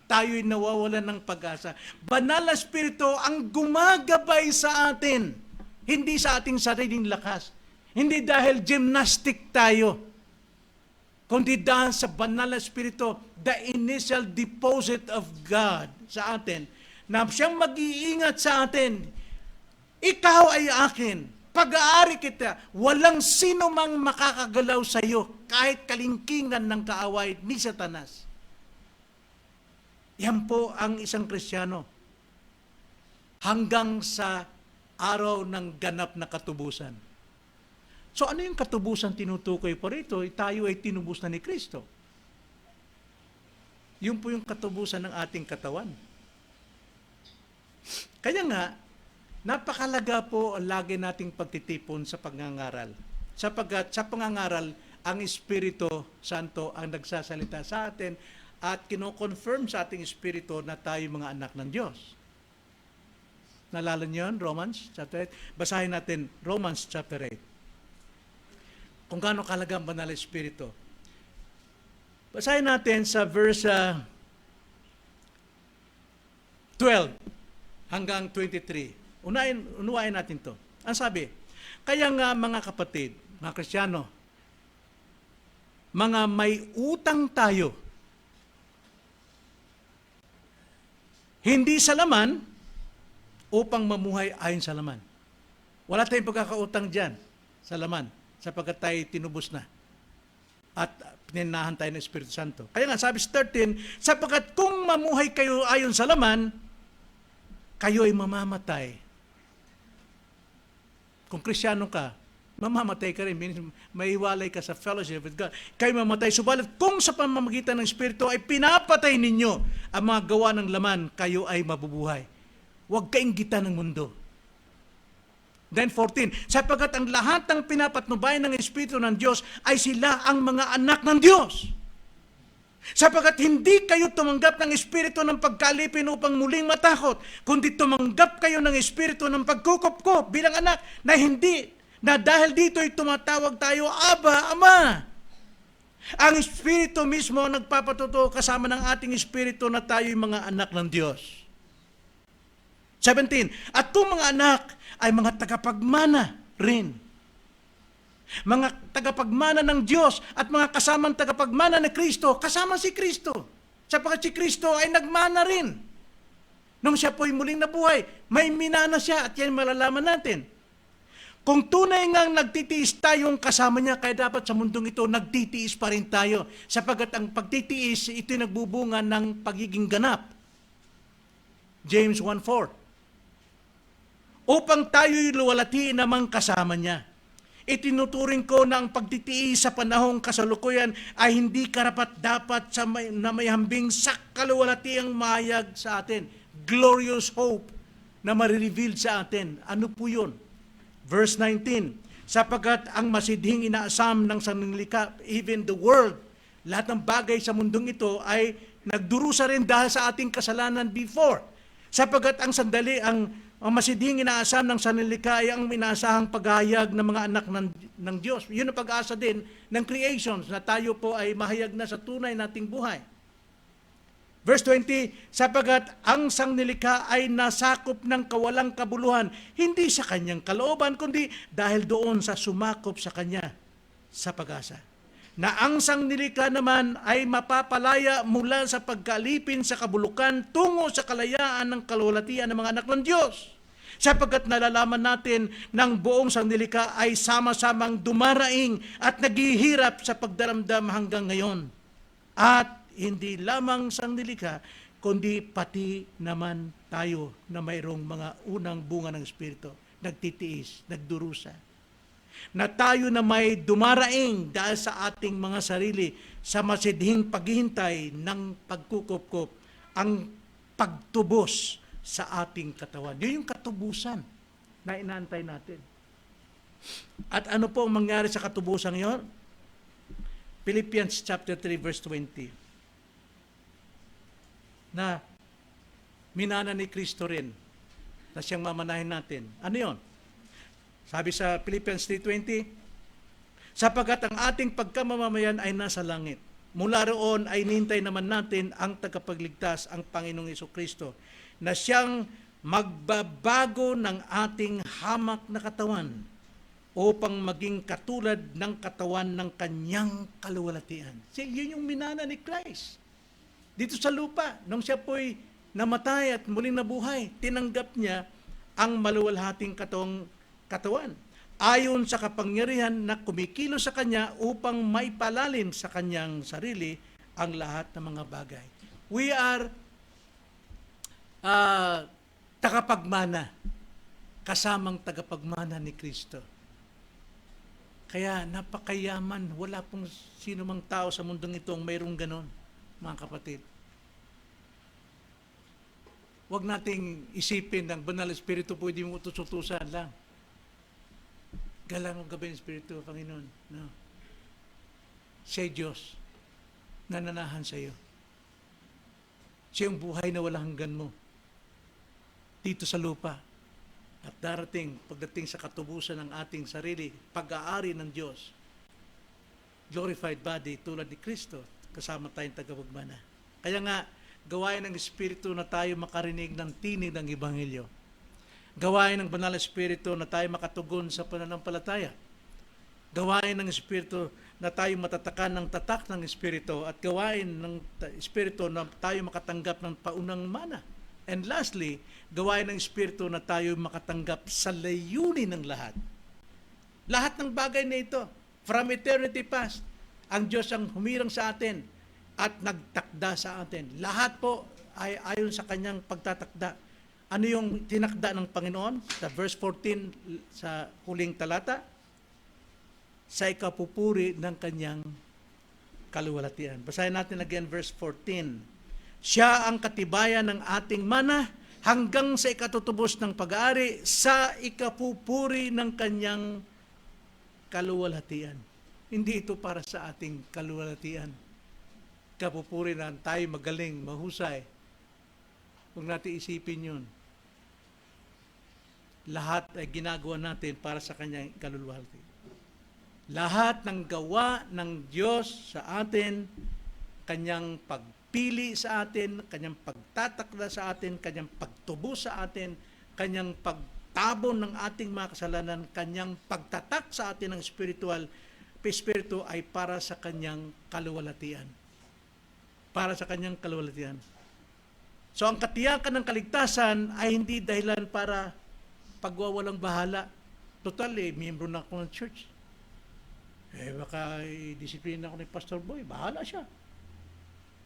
Tayo'y nawawalan ng pag-asa. Banal na Espiritu ang gumagabay sa atin. Hindi sa ating sariling lakas. Hindi dahil gymnastic tayo. Kundi dahil sa banal na Espiritu, the initial deposit of God sa atin, na siyang mag-iingat sa atin. Ikaw ay akin, pag-aari kita, walang sino mang makakagalaw sa iyo, kahit kalingkingan ng kaaway ni Satanas. Yan po ang isang Kristiyano. Hanggang sa araw ng ganap na katubusan. So ano yung katubusan tinutukoy po rito? Tayo ay tinubos na ni Kristo. Yun po yung katubusan ng ating katawan. Kaya nga, napakalaga po ang lagi nating pagtitipon sa pangangaral. Sapagkat sa pangangaral, ang Espiritu Santo ang nagsasalita sa atin at kino-confirm sa ating Espiritu na tayo mga anak ng Diyos. Nalala niyo yun? Romans chapter 8. Basahin natin Romans chapter 8. Kung gaano kalaga ang banal na Espiritu. Basahin natin sa verse 12 hanggang 23. Unawain natin to. Ang sabi, kaya nga mga kapatid, mga Kristiyano, mga may utang tayo, hindi sa laman, upang mamuhay ayon sa laman. Wala tayong pagkakautang dyan sa laman, sapagkat tayo tinubos na. At pininahan tayo ng Espiritu Santo. Kaya nga, sabi sa 13, sapagkat kung mamuhay kayo ayon sa laman, kayo ay mamamatay. Kung Kristiyano ka, mamamatay ka rin. Maiwalay ka sa fellowship with God. Kayo mamamatay. Subalit kung sa pamamagitan ng Espiritu ay pinapatay ninyo ang mga gawa ng laman, kayo ay mabubuhay. Huwag kainggitan ng mundo. Then 14, sapagkat ang lahat ng pinapatnubayan ng Espiritu ng Diyos ay sila ang mga anak ng Diyos. Sapagkat hindi kayo tumanggap ng Espiritu ng pagkalipin upang muling matakot, kundi tumanggap kayo ng Espiritu ng pagkukop-kop bilang anak na dahil dito ay tumatawag tayo, Aba, Ama. Ang Espiritu mismo ang nagpapatotoo kasama ng ating Espiritu na tayo'y mga anak ng Diyos. 17. At kung mga anak ay mga tagapagmana rin. Mga tagapagmana ng Diyos at mga kasamang tagapagmana ng Kristo, kasama si Kristo. Sapagkat si Kristo ay nagmana rin. Nung siya po'y muling nabuhay, may minana siya at yan malalaman natin. Kung tunay ngang nagtitiis tayong kasama niya, kaya dapat sa mundong ito, nagtitiis pa rin tayo. Sapagkat ang pagtitiis, ito'y nagbubunga ng pagiging ganap. James 1:4. Upang tayo'y luwalhati namang kasama niya. Itinuturing ko na ang pagtitiis sa panahong kasalukuyan ay hindi karapat-dapat na may hambing sa kaluwalhatiang mahayag sa atin. Glorious hope na marireveal sa atin. Ano po yun? Verse 19, sapagkat ang masidhing inaasam ng sanlilikha, even the world, lahat ng bagay sa mundong ito ay nagdurusa rin dahil sa ating kasalanan before. Sapagkat ang masidhing inaasam ng sanlilikha ay ang inaasahang paghahayag ng mga anak ng Diyos. Yun ang pag-asa din ng creations na tayo po ay mahayag na sa tunay nating buhay. Verse 20, sapagkat ang sanglilikha ay nasakop ng kawalang kabuluhan, hindi sa kanyang kalooban, kundi dahil doon sa sumakop sa kanya sa pag-asa. Na ang sanglilikha naman ay mapapalaya mula sa pagkalipin sa kabulukan tungo sa kalayaan ng kaluwalhatian ng mga anak ng Diyos. Sapagkat nalalaman natin ng buong sanglilikha ay sama-samang dumaraing at naghihirap sa pagdaramdam hanggang ngayon. At hindi lamang sanglilikha, kundi pati naman tayo na mayroong mga unang bunga ng Espiritu, nagtitiis, nagdurusa. Na tayo na may dumaraing dahil sa ating mga sarili sa masidhing paghihintay ng pagkukupkup, ang pagtubos sa ating katawan. Yun yung katubusan na inaantay natin. At ano po ang mangyari sa katubusan yon? Philippians chapter 3 verse 20. Na minana ni Kristo rin na siyang mamanahin natin. Ano yon? Sabi sa Philippians 3:20, sapagkat ang ating pagkamamamayan ay nasa langit. Mula roon ay nintay naman natin ang tagapagligtas, ang Panginoong Jesucristo, na siyang magbabago ng ating hamak na katawan upang maging katulad ng katawan ng kanyang kaluwalhatian. Yun yung minana ni Christ. Dito sa lupa, nung siya po'y namatay at muling nabuhay, tinanggap niya ang maluwalhating katawan. Ayon sa kapangyarihan na kumikilos sa kanya upang maipalalim sa kanyang sarili ang lahat ng mga bagay. We are tagapagmana, kasamang tagapagmana ni Kristo. Kaya napakayaman, wala pong sino mang tao sa mundong ito ang mayroong ganon. Mga kapatid, huwag nating isipin ng banal Espiritu pwede mong utos-utusan lang. Galang ang gabi ng Espiritu, Panginoon. No. Siya'y Diyos, nananahan sa iyo. Siya'y buhay na walang hanggan mo dito sa lupa. At pagdating sa katubusan ng ating sarili, pag-aari ng Diyos, glorified body tulad ni Kristo, kasama tayong tagapagmana. Kaya nga, gawain ng Espiritu na tayo makarinig ng tinig ng Ebanghelyo. Gawain ng Banal Espiritu na tayo makatugon sa pananampalataya. Gawain ng Espiritu na tayo matatakan ng tatak ng Espiritu at gawain ng Espiritu na tayo makatanggap ng paunang mana. And lastly, gawain ng Espiritu na tayo makatanggap sa layunin ng lahat. Lahat ng bagay na ito, from eternity past, ang Diyos ang humirang sa atin at nagtakda sa atin. Lahat po ay ayon sa kanyang pagtatakda. Ano yung tinakda ng Panginoon? Sa verse 14 sa huling talata, sa ikapupuri ng kanyang kaluwalhatian. Basahin natin again verse 14. Siya ang katibayan ng ating mana hanggang sa ikatutubos ng pag-aari sa ikapupuri ng kanyang kaluwalhatian. Hindi ito para sa ating kaluwalhatian. Kapupuri na tayo magaling, mahusay. Huwag natin isipin yun. Lahat ay ginagawa natin para sa kanyang kaluwalhatian. Lahat ng gawa ng Diyos sa atin, kanyang pagpili sa atin, kanyang pagtatakda sa atin, kanyang pagtubo sa atin, kanyang pagtabon ng ating mga kasalanan, kanyang pagtatak sa atin ng espiritu ay para sa kanyang kaluwalhatian. Para sa kanyang kaluwalhatian. So ang katiyakan ng kaligtasan ay hindi dahilan para pagwawalang bahala. Total, miyembro na ako ng church. Baka disiplina ako ni Pastor Boy, bahala siya.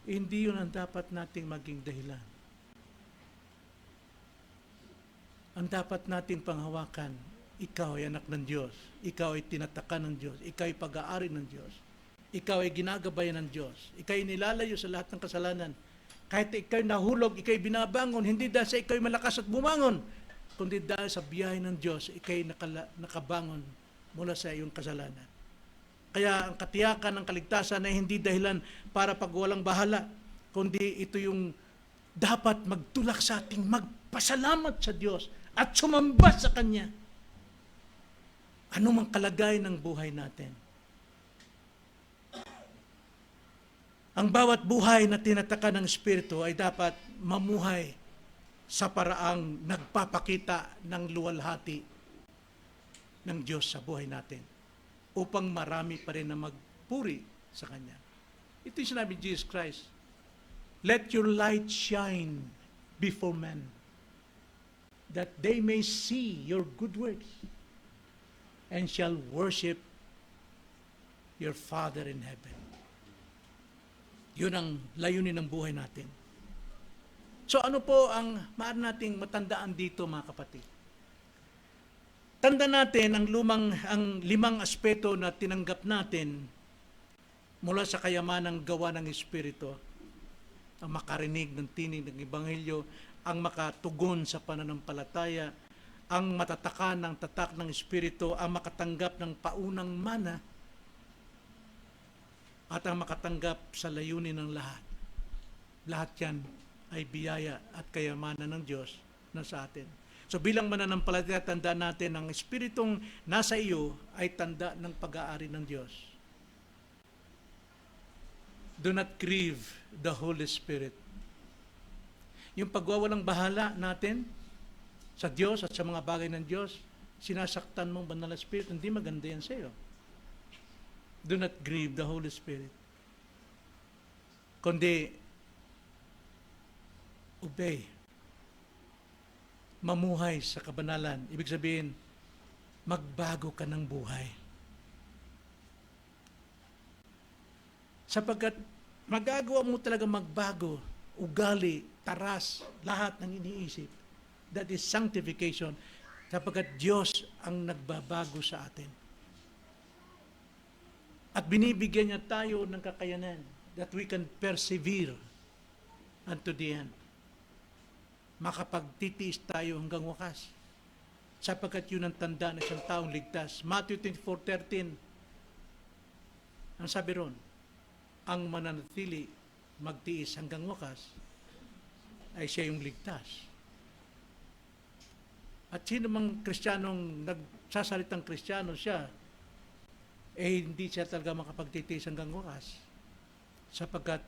Hindi yun ang dapat nating maging dahilan. Ang dapat nating panghawakan, ikaw ay anak ng Diyos, ikaw ay tinatakan ng Diyos, ikaw ay pag-aari ng Diyos, ikaw ay ginagabayan ng Diyos, ikaw ay nilalayo sa lahat ng kasalanan. Kahit ikaw ay nahulog, ikaw ay binabangon, hindi dahil sa ikaw ay malakas at bumangon, kundi dahil sa biyaya ng Diyos, ikaw ay nakabangon mula sa iyong kasalanan. Kaya ang katiyakan ng kaligtasan ay hindi dahilan para pagwalang bahala, kundi ito yung dapat magtulak sa ating magpasalamat sa Diyos at sumamba sa Kanya. Ano mang kalagay ng buhay natin. Ang bawat buhay na tinataka ng Espiritu ay dapat mamuhay sa paraang nagpapakita ng luwalhati ng Diyos sa buhay natin, upang marami pa rin na magpuri sa Kanya. Ito yung sinabi ni Jesus Christ, "Let your light shine before men, that they may see your good works, and shall worship your Father in heaven." Yun ang layunin ng buhay natin. So ano po ang maaari nating matandaan dito, mga kapatid? Tanda natin ang limang aspeto na tinanggap natin mula sa kayamanang gawa ng Espiritu. Ang makarinig ng tinig ng Ebanghelyo, ang makatugon sa pananampalataya, ang matatakan ng tatak ng Espiritu, ang makatanggap ng paunang mana, at ang makatanggap sa layunin ng lahat. Lahat yan ay biyaya at kayamanan ng Diyos na sa atin. So bilang mananampalataya, tandaan natin ang Espiritong nasa iyo ay tanda ng pag-aari ng Diyos. Do not grieve the Holy Spirit. Yung pagwawalang bahala natin sa Diyos at sa mga bagay ng Diyos, sinasaktan mong banal na Espiritu, hindi maganda yan sa iyo. Do not grieve the Holy Spirit. Kundi, obey. Mamuhay sa kabanalan. Ibig sabihin, magbago ka ng buhay. Sapagkat magagawa mo talaga magbago, ugali, taras, lahat ng iniisip. That is sanctification. Sapagkat Diyos ang nagbabago sa atin. At binibigyan niya tayo ng kakayanan that we can persevere unto the end. Makapagtitiis tayo hanggang wakas. Sapagkat yun ang tanda ng isang taong ligtas. Matthew 24:13, ang sabi ron, ang mananatili magtiis hanggang wakas ay siya yung ligtas. At sino mang Kristiyanong nagsasalitang Kristiyano siya, hindi siya talaga makapagtitiis hanggang wakas, sapagkat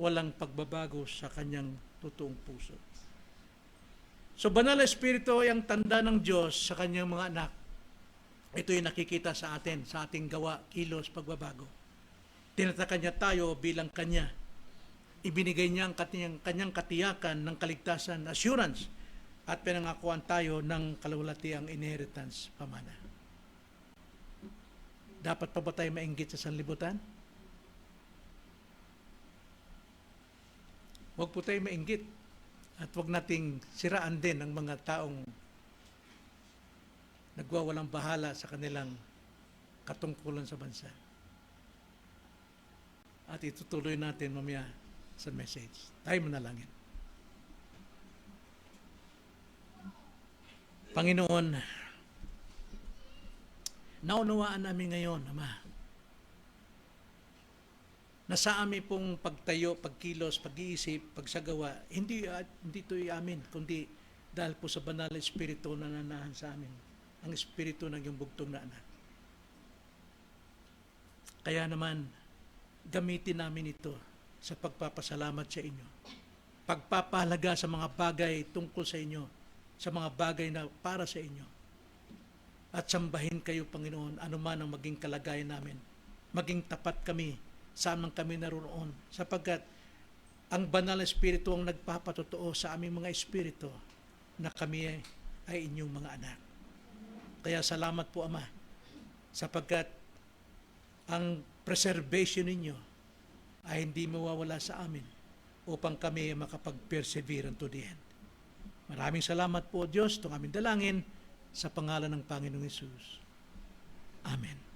walang pagbabago sa kanyang totoong puso. So banal na Espiritu ay ang tanda ng Diyos sa kanyang mga anak. Ito yung nakikita sa atin, sa ating gawa, kilos, pagbabago. Tinatakan niya tayo bilang Kanya. Ibinigay niya ang kanyang katiyakan ng kaligtasan, assurance, at pinangakuan tayo ng kaluwalhatiang inheritance, pamana. Dapat pa ba tayo mainggit sa sanlibutan? Huwag po tayo mainggit. At huwag nating siraan din ang mga taong nagwawalang bahala sa kanilang katungkulan sa bansa. At itutuloy natin mamaya sa message. Tayo manalangin. Panginoon, naunawaan namin ngayon, Ama, na sa amin pong pagtayo, pagkilos, pag-iisip, pagsagawa, hindi ito amin, kundi dahil po sa banal na Espiritu na nanahan sa amin, ang Espiritu ng iyong bugtong na anak. Kaya naman, gamitin namin ito sa pagpapasalamat sa inyo. Pagpapahalaga sa mga bagay tungkol sa inyo, sa mga bagay na para sa inyo. At sambahin kayo, Panginoon, anuman ang maging kalagayan namin. Maging tapat kami, saan man kami naroon, sapagkat ang banal na Espiritu ang nagpapatotoo sa aming mga espiritu na kami ay inyong mga anak. Kaya salamat po, Ama, sapagkat ang preservation ninyo ay hindi mawawala sa amin upang kami makapag-persevere unto the end. Maraming salamat po, Diyos, itong aming dalangin sa pangalan ng Panginoong Hesus. Amen.